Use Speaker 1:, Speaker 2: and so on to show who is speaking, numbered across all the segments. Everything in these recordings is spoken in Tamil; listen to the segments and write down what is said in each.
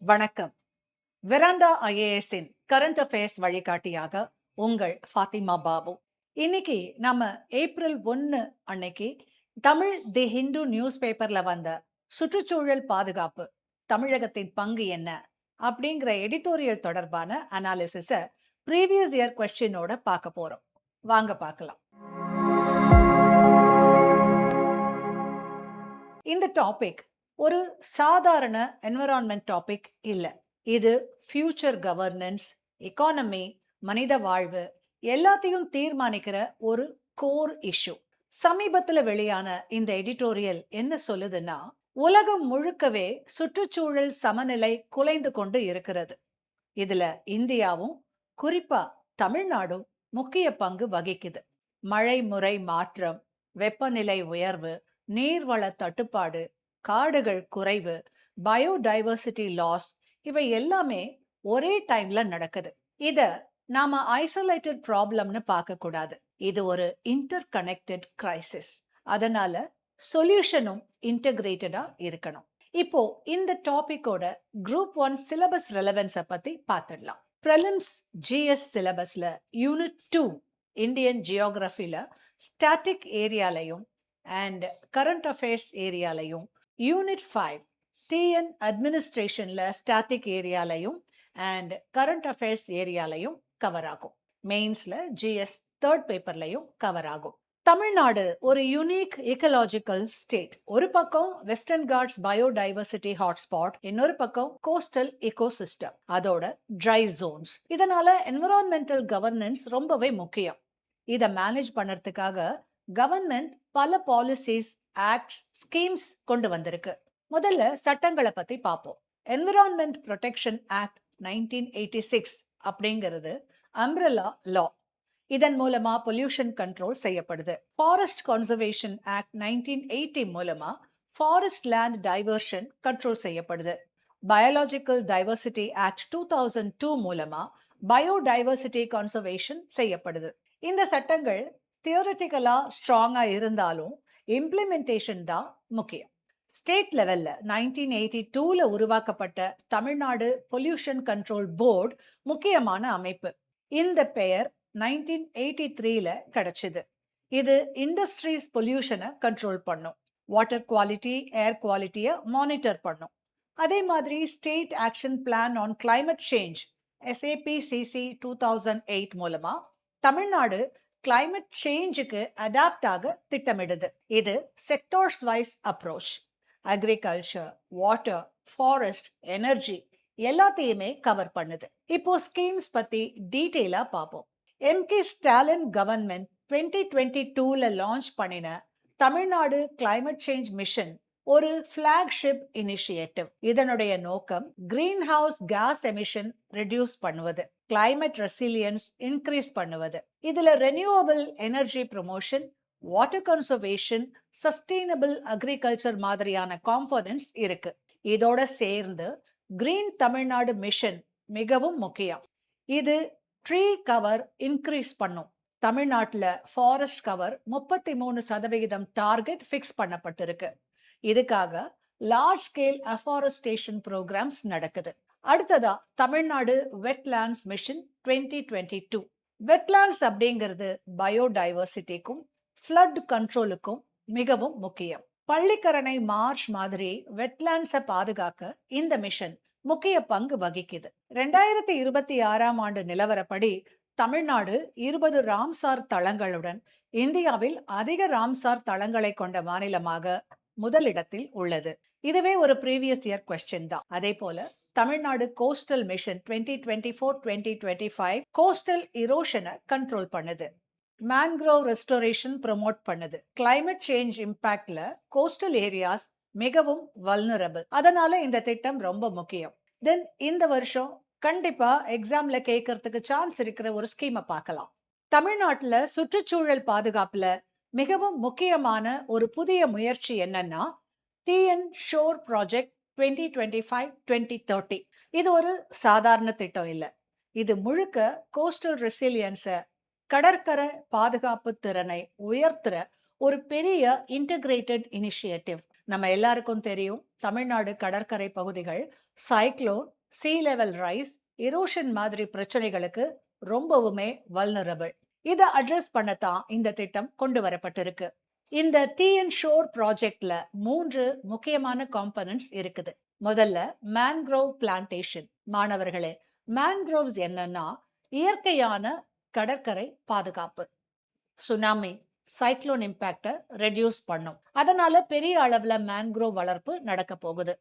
Speaker 1: வணக்கம். வெராண்டா ஐஏஎஸ்ஸின் கரண்ட் அஃபேர்ஸ் வழிகாட்டியாக உங்கள் ஃபாத்திமா பாபு. இன்னைக்கு நம்ம ஏப்ரல் 1 அன்னைக்கு தமிழ் தி ஹிந்து நியூஸ் பேப்பர்ல வந்த சுற்றுச்சூழல் பாதுகாப்பு தமிழகத்தின் பங்கு என்ன அப்படிங்கிற எடிட்டோரியல் தொடர்பான அனாலிசிஸை ப்ரீவியஸ் இயர் கொஸ்டினோட பார்க்க போறோம். வாங்க பார்க்கலாம். இந்த டாபிக் ஒரு சாதாரண என்விரான்மெண்ட் டாபிக் இல்லை. இது ஃபியூச்சர் கவர்னன்ஸ், எக்கானமி, மனித வாழ்வு எல்லாத்தையும் தீர்மானிக்கிற ஒரு கோர் இஷ்யூ. சமீபத்தில் வெளியான இந்த எடிட்டோரியல் என்ன சொல்லுதுன்னா, உலகம் முழுக்கவே சுற்றுச்சூழல் சமநிலை குலைந்து கொண்டு இருக்கிறது. இதுல இந்தியாவும் குறிப்பா தமிழ்நாடும் முக்கிய பங்கு வகிக்குது. மழை முறை மாற்றம், வெப்பநிலை உயர்வு, நீர்வள தட்டுப்பாடு, காடுகள் குறைவு, பயோடைவர்சிட்டி லாஸ் இவை எல்லாமே ஒரே டைம்ல நடக்குது. இத நாம ஐசோலேட்டட் ப்ராப்ளம்னு பார்க்க கூடாது. இது ஒரு இன்டர் கனெக்டட் கிரைசிஸ். அதனால சொல்யூஷனும் இன்டகிரேட்டடா இருக்கணும். இப்போ இந்த டாபிக்கோட குரூப் 1 சிலபஸ் ரெலவன்ஸை பத்தி பார்த்துடலாம். ப்ரிலிம்ஸ் ஜிஎஸ் சிலபஸ்ல யூனிட் 2 இந்தியன் ஜியோகிராஃபில ஸ்டாட்டிக் ஏரியாலையும் அண்ட் கரண்ட் அஃபேர்ஸ் ஏரியாலையும், யூனிட் 5 டிஎன் அட்மினிஸ்ட்ரேஷன்ல ஸ்டாட்டிக் ஏரியாலையும் அண்ட் கரண்ட் அஃபேர்ஸ் ஏரியாலையும் கவர் ஆகும். மெயின்ஸ்ல ஜிஎஸ் தேர்ட் பேப்பர்லையும் கவர் ஆகும். தமிழ்நாடு ஒரு யூனிக் எக்கலாஜிக்கல் ஸ்டேட். ஒரு பக்கம் வெஸ்டர்ன் காட்ஸ் பயோடைவர்சிட்டி ஹாட்ஸ்பாட், இன்னொரு பக்கம் கோஸ்டல் எக்கோசிஸ்டம், அதோட ட்ரை ஜோன்ஸ். இதனால என்விரான்மெண்டல் கவர்னன்ஸ் ரொம்பவே முக்கியம். இதை மேனேஜ் பண்ணுறதுக்காக கவர்மெண்ட் பல பாலிசிஸ், ஆக்ட்ஸ், ஸ்கீம்ஸ் கொண்டு வந்திருக்கு. முதல்ல சட்டங்களை பத்தி பார்ப்போம். என்விரான்மெண்ட் ப்ரொடெக்ஷன் ஆக்ட் 1986 அப்படிங்கிறது அம்ப்ரெல்லா லா. இதன் மூலமா பொல்யூஷன் கண்ட்ரோல் செய்யப்படுது. ஃபாரஸ்ட் கன்சர்வேஷன் ஆக்ட் 1980 மூலமா ஃபாரஸ்ட் லேண்ட் டைவர்ஷன் கண்ட்ரோல் செய்யப்படுது. பயாலஜிக்கல் டைவர்சிட்டி ஆக்ட் 2002 மூலமா பயோடைவர்சிட்டி கன்சர்வேஷன் செய்யப்படுது. இந்த சட்டங்கள் தியோரிட்டிக்கலா ஸ்ட்ராங்கா இருந்தாலும் இம்ப்ளிமெண்டேஷன் தான் முக்கியம். ஸ்டேட் லெவல்ல 1982ல உருவாக்கப்பட்ட தமிழ்நாடு பொல்யூஷன் கண்ட்ரோல் போர்டு முக்கியமான அமைப்பு. இந்த பெயர் 1983ல கிடைச்சது. இது இண்டஸ்ட்ரீஸ் பொல்யூஷனை கண்ட்ரோல் பண்ணும், வாட்டர் குவாலிட்டி, ஏர் குவாலிட்டியை மானிட்டர் பண்ணும். அதே மாதிரி state action plan on climate change SAPCC 2008 மூலமா தமிழ்நாடு கிளைமேட் சேஞ்சுக்கு அடாப்ட் ஆக திட்டமிடுது. இது sectors wise approach. Agriculture, water, forest, energy எல்லாத்தையுமே கவர் பண்ணுது. இப்போ ஸ்கீம்ஸ் பத்தி டீட்டெயிலா பார்ப்போம். MK ஸ்டாலின் கவர்மெண்ட் 2022ல லான்ச் பண்ணின தமிழ்நாடு கிளைமேட் சேஞ்ச் மிஷன் ஒரு ஃபிளாக்ஷிப் இனிஷியேட்டிவ். இதனுடைய நோக்கம் green house gas emission reduce பண்ணுவது, கிளைமேட் ரெசிலியன்ஸ் இன்க்ரீஸ் பண்ணுவது. இதுல renewable energy promotion, water conservation, sustainable agriculture மாதிரியான காம்போனன்ட்ஸ் இருக்கு. இதோட சேர்ந்து கிரீன் தமிழ்நாடு மிஷன் மிகவும் முக்கியம். இது ட்ரீ கவர் இன்க்ரீஸ் பண்ணும். தமிழ்நாட்டில் ஃபாரஸ்ட் கவர் 33% டார்கெட் ஃபிக்ஸ் பண்ணப்பட்டிருக்கு. இதுக்காக லார்ஜ் ஸ்கேல் அஃபாரஸ்டேஷன் ப்ரோக்ராம்ஸ் நடக்குது. அடுத்ததா தமிழ்நாடு வெட்லேண்ட்ஸ் மிஷன் 2022. வெட்லேண்ட்ஸ் அப்படிங்கிறது பயோடைவர்சிட்டிக்கும் ஃப்ளட் கண்ட்ரோலுக்கும் மிகவும் முக்கியம். பள்ளிக்கரணை மார்ச் மாதிரி வெட்லேண்ட்ஸை பாதுகாக்க இந்த மிஷன் முக்கிய பங்கு வகிக்குது. 2026ஆம் ஆண்டு நிலவரப்படி தமிழ்நாடு 20 ராம்சார் தளங்களுடன் இந்தியாவில் அதிக ராம்சார் தளங்களை கொண்ட மாநிலமாக முதலிடத்தில் உள்ளது. இதுவே ஒரு ப்ரீவியஸ் இயர் கொஸ்டின் தான். அதே போல தமிழ்நாடு கோஸ்டல் மிஷன் 2024-2025 கோஸ்டல் இரோஷனை கண்ட்ரோல் பண்ணுது, மேன்க்ரோவ் ரெஸ்டோரேஷன் ப்ரமோட் பண்ணுது. கிளைமேட் சேஞ்ச் இம்பாக்ட்ல கோஸ்டல் ஏரியாஸ் மிகவும் வல்னரபிள். அதனால இந்த திட்டம் ரொம்ப முக்கியம். தென் இந்த வருஷம் கண்டிப்பா எக்ஸாம்ல கேட்கறதுக்கு சான்ஸ் இருக்கிற ஒரு ஸ்கீமை பார்க்கலாம். தமிழ்நாட்டுல சுற்றுச்சூழல் பாதுகாப்புல மிகவும் முக்கியமான ஒரு புதிய முயற்சி என்னன்னா டிஎன் ஷோர் ப்ராஜெக்ட் 2025-2030. இது ஒரு சாதாரண திட்டம் இல்லை. இது முழுக்க கோஸ்டல் ரெசிலியன்ஸை, கடற்கரை பாதுகாப்பு திறனை உயர்த்துற ஒரு பெரிய இன்டகிரேட்டட் இனிஷியேட்டிவ். நம்ம எல்லாருக்கும் தெரியும், தமிழ்நாடு கடற்கரை பகுதிகள் cyclone, sea level rise, erosion மாதிரி பிரச்சனைகளுக்கு ரொம்பவுமே வல்னரபிள். இதை அட்ரஸ் பண்ணத்தான் இந்த திட்டம் கொண்டு வரப்பட்டிருக்கு. இந்த டிஎன் ஷோர் ப்ராஜெக்ட்ல 3 முக்கியமான காம்பனன்ட்ஸ் இருக்குது. முதல்ல மேன்க்ரோவ் பிளான்டேஷன். மாணவர்களே, மேன்க்ரோவ்ஸ் என்னன்னா இயற்கையான கடற்கரை பாதுகாப்பு. சுனாமி, சைக்ளோன் இம்பாக்டை ரெடியூஸ் பண்ணும். அதனால பெரிய அளவுல மேன்க்ரோவ் வளர்ப்பு நடக்க போகுது.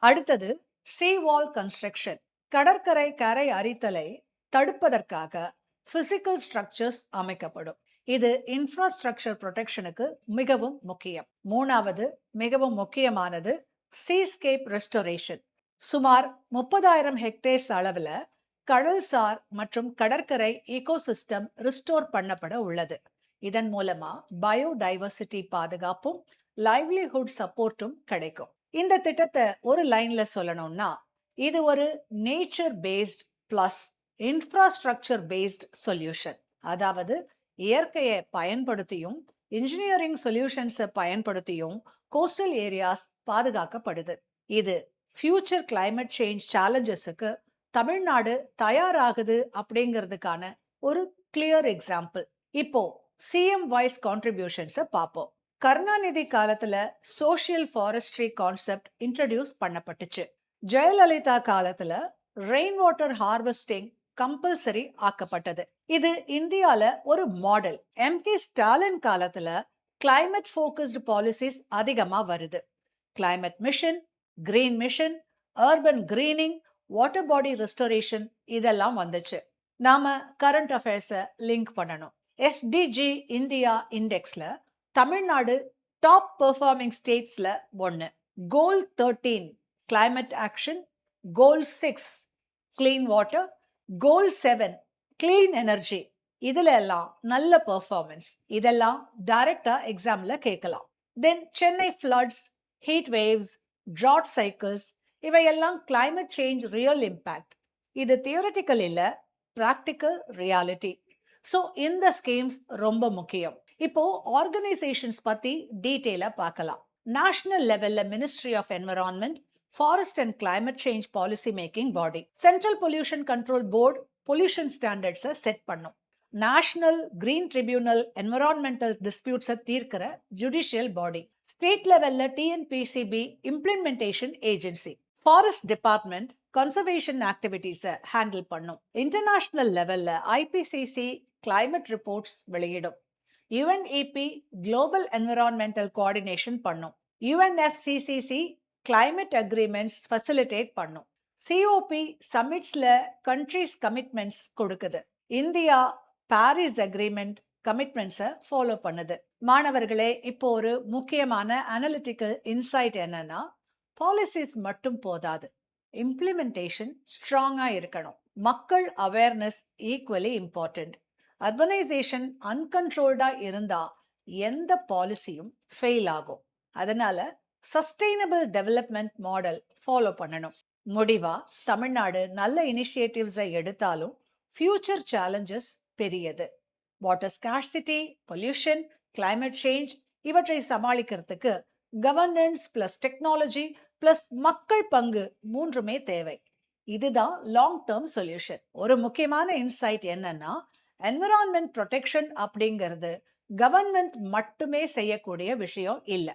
Speaker 1: அடுத்தது சீ வால் கன்ஸ்ட்ரக்ஷன். கடற்கரை கரை அரித்தலை தடுப்பதற்காக பிசிக்கல் ஸ்ட்ரக்சர்ஸ் அமைக்கப்படும். இது இன்ஃப்ராஸ்ட்ரக்சர் ப்ரொடெக்ஷனுக்கு மிகவும் முக்கியம். மூணாவது மிகவும் முக்கியமானது சீஸ்கேப் ரெஸ்டோரேஷன். சுமார் 30,000 ஹெக்டேர்ஸ் அளவுல கடல்சார் மற்றும் கடற்கரை ஈகோசிஸ்டம் ரிஸ்டோர் பண்ணப்பட உள்ளது. இதன் மூலமா பயோடைவர்சிட்டி பாதுகாப்பும் லைவ்லிஹுட் சப்போர்ட்டும் கிடைக்கும். இந்த திட்டத்தை ஒரு லைன்ல சொல்லணும்னா, இது ஒரு nature based plus infrastructure based solution. அதாவது இயற்கையை பயன்படுத்தியும் இன்ஜினியரிங் சொல்யூஷன்ஸை பயன்படுத்தியும் கோஸ்டல் ஏரியாஸ் பாதுகாக்கப்படுது. இது ஃபியூச்சர் கிளைமேட் சேஞ்ச் சேலஞ்சஸுக்கு தமிழ்நாடு தயாராகுது அப்படிங்கிறதுக்கான ஒரு கிளியர் எக்ஸாம்பிள். இப்போ சிஎம் வாய்ஸ் கான்ட்ரிபியூஷன்ஸை பார்ப்போம். கருணாநிதி காலத்துல சோஷியல் ஃபாரஸ்ட்ரி கான்செப்ட் இன்ட்ரடியூஸ் பண்ணப்பட்டுச்சு. ஜெயலலிதா காலத்துல ரெயின் வாட்டர் ஹார்வெஸ்டிங் கம்பல்சரி ஆக்கப்பட்டது. இது இந்தியால ஒரு மாடல். எம்கே ஸ்டாலின் காலத்துல கிளைமேட் ஃபோக்கஸ்டு பாலிசிஸ் அதிகமா வருது. Climate mission, green mission, urban greening, water body restoration இதெல்லாம் வந்துச்சு. நாம கரண்ட் அஃபேர்ஸை லிங்க் பண்ணணும். எஸ்டிஜி இந்தியா இண்டெக்ஸ்ல தமிழ்நாடு டாப் பெர்ஃபார்மிங் ஸ்டேட்ஸ்ல 1. Goal 13 climate action, goal 6 clean water, goal 7 clean energy. இதுல எல்லாம் நல்ல பெர்ஃபார்மன்ஸ். இதெல்லாம் டைரக்டா எக்ஸாம்ல கேட்கலாம். Then Chennai floods, heat waves, drought cycles இவையெல்லாம் கிளைமேட் சேஞ்ச் ரியல் இம்பாக்ட். இது தியரட்டிக்கல் இல்ல, பிராக்டிக்கல் ரியாலிட்டி. ஸோ இந்த ஸ்கீம்ஸ் ரொம்ப முக்கியம். இப்போ ஆர்கனைசேஷன்ஸ் பத்தி டீட்டெயிலா பார்க்கலாம். நேஷனல் லெவல்ல ministry of environment, forest and climate change policy making body. Central pollution control board pollution ஸ்டாண்டர்ட்ஸை செட் பண்ணும். நேஷனல் கிரீன் ட்ரிபியூனல் என்விரான்மெண்டல் டிஸ்பியூட்ஸை தீர்க்கிற ஜுடிஷியல் பாடி. ஸ்டேட் லெவல்ல TNPCB implementation agency. Forest department conservation ஆக்டிவிட்டீஸை ஹேண்டில் பண்ணும். இன்டர்நேஷனல் லெவல்ல ஐபிசிசி கிளைமேட் ரிப்போர்ட்ஸ் வெளியிடும். யுஎன்இபி குளோபல் என்விரான்மெண்டல் கோஆர்டினேஷன் பண்ணும். யுஎன்எஃப்சிசிசி கிளைமேட் அக்ரிமெண்ட்ஸ் ஃபெசிலிட்டேட் பண்ணும். சிஓபி சமிட்ஸ்ல கண்ட்ரிஸ் கமிட்மெண்ட்ஸ் கொடுக்குது. இந்தியா பாரிஸ் அக்ரிமெண்ட் கமிட்மெண்ட்ஸை ஃபாலோ பண்ணுது. மாணவர்களே, இப்போ ஒரு முக்கியமான அனலிட்டிக்கல் இன்சைட் என்னன்னா, பாலிசிஸ் மட்டும் போதாது, இம்ப்ளிமெண்டேஷன் ஸ்ட்ராங்கா இருக்கணும். மக்கள் அவேர்னஸ் ஈக்குவலி இம்பார்ட்டன்ட். அர்பனைசேஷன் அன்கண்ட்ரோல்டா இருந்தா எந்த பாலிசியும் ஃபெயில் ஆகும். அதனால சஸ்டைனபிள் டெவலப்மெண்ட் மாடல் ஃபாலோ பண்ணணும். முடிவா, தமிழ்நாடு நல்ல இனிஷியேட்டிவ்ஸை எடுத்தாலும் ஃபியூச்சர் சேலஞ்சஸ் பெரியது. Water scarcity, pollution, climate change இவற்றை சமாளிக்கிறதுக்கு கவர்னன்ஸ் பிளஸ் டெக்னாலஜி பிளஸ் மக்கள் பங்கு மூன்றுமே தேவை. இதுதான் லாங் டேர்ம் சொல்யூஷன். ஒரு முக்கியமான இன்சைட் என்னன்னா, என்விரான்மெண்ட் ப்ரொடெக்ஷன் அப்படிங்கிறது கவர்மெண்ட் மட்டுமே செய்யக்கூடிய விஷயம் இல்லை.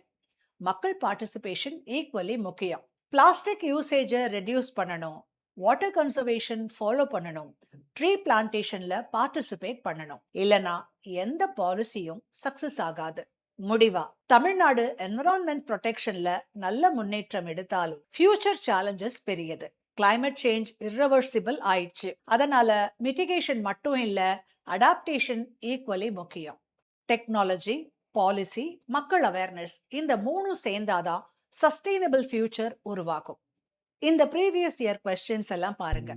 Speaker 1: மக்கள் பார்ட்டிசிபேஷன் ஈக்குவலி முக்கியம். பிளாஸ்டிக் யூசேஜை ரெடியூஸ் பண்ணணும், வாட்டர் கன்சர்வேஷன் ஃபாலோ பண்ணணும், ட்ரீ பிளான்டேஷன்ல பார்ட்டிசிபேட் பண்ணணும். இல்லனா எந்த பாலிசியும் சக்சஸ் ஆகாது. முடிவா, தமிழ்நாடு என்விரான்மெண்ட் ப்ரொடெக்ஷன்ல நல்ல முன்னேற்றம் எடுத்தாலும் ஃபியூச்சர் சேலஞ்சஸ் பெரியது. கிளைமேட் சேஞ்ச் இர்ரிவர்சிபிள் ஆயிடுச்சு. அதனால மிட்டிகேஷன் மட்டும் இல்ல, அடாப்டேஷன் ஈக்குவலி முக்கியம். டெக்னாலஜி, பாலிசி, மக்கள் அவேர்னஸ் இந்த மூணும் சேர்ந்தாதான் சஸ்டைனபிள் ஃபியூச்சர் உருவாகும். இந்த ப்ரீவியஸ் இயர் கொஸ்டின்ஸ் எல்லாம் பாருங்க.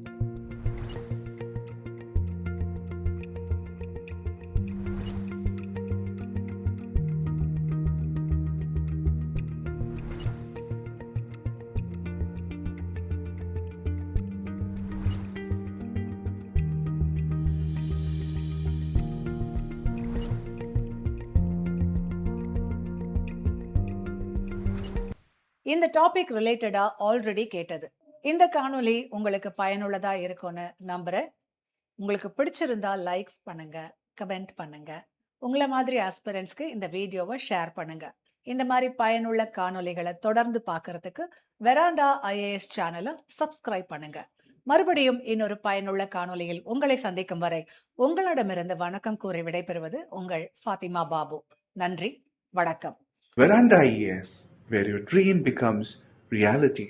Speaker 1: இந்த டாபிக் ரிலேட்டடா ஆல்ரெடி கேட்டது. இந்த காணொளி உங்களுக்கு பயனுள்ளதா இருக்கும்னு நம்புறேன். உங்களுக்கு பிடிச்சிருந்தா லைக்ஸ் பண்ணுங்க, கமெண்ட் பண்ணுங்க. உங்கள மாதிரி ஆஸ்பிரண்ட்ஸ்க்கு இந்த வீடியோவை ஷேர் பண்ணுங்க. இந்த மாதிரி பயனுள்ள காணொளிகளை தொடர்ந்து பார்க்கறதுக்கு வெராண்டா ஐஏஎஸ் சேனலை சப்ஸ்கிரைப் பண்ணுங்க. மறுபடியும் இன்னொரு பயனுள்ள காணொளியில் உங்களை சந்திக்கும் வரை உங்களிடமிருந்து வணக்கம் கூறி விடைபெறுவது உங்கள் ஃபாத்திமா பாபு. நன்றி, வணக்கம்.
Speaker 2: Veranda IAS, where your dream becomes reality.